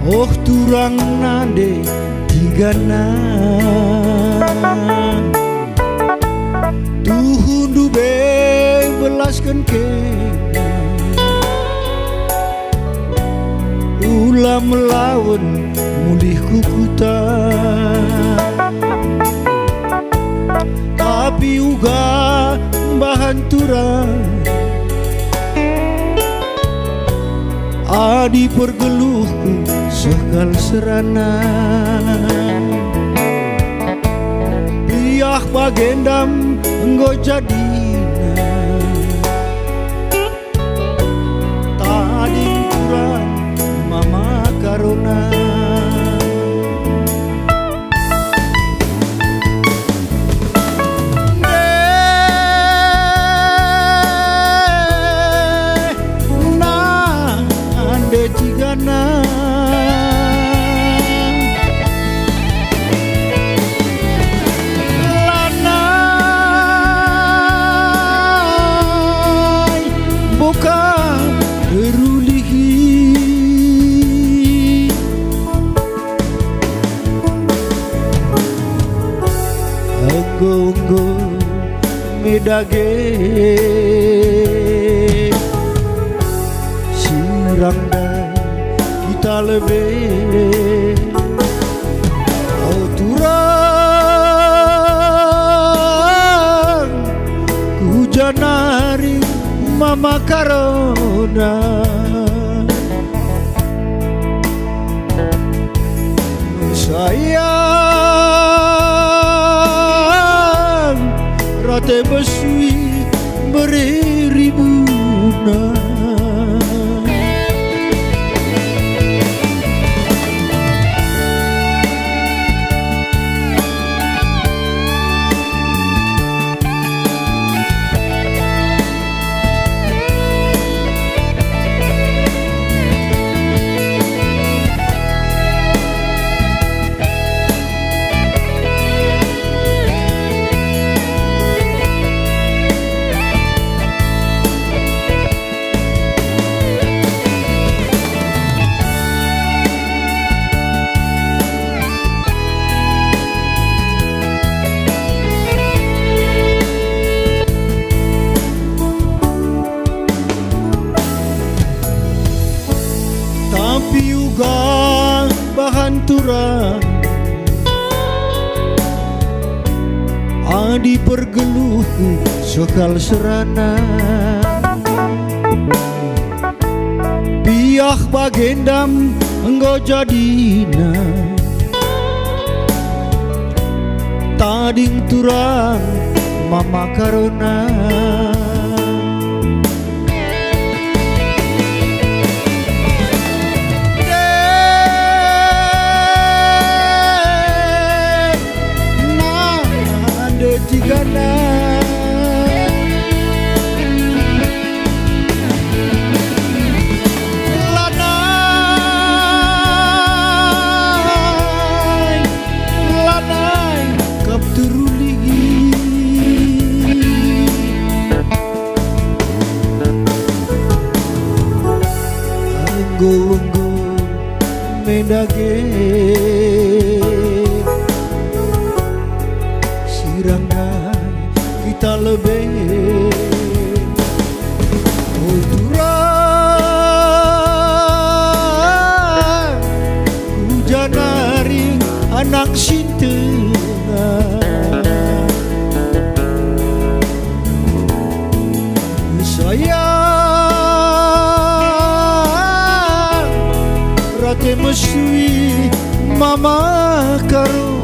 Oh turang nande tigana Tuhundu be belaskan kena Ulah melawan mulih kukuta Tapi uga bahan turang Adi pergeluhku sekal serana Biah bagendam enggo jadina Tadi kurang mama karona Gonggo medage sirang dan kita lebih turang kujanari mama karona sayang rate besui beriribuna Tapi uga bahan turang Adi pergeluhku sekal serana Biah bagendam enggo jadina Tading turang mama karona Tigana lanai kapturuli anggo medage kita lebih turang hujanari anak sintena sayang rate mesui mama karo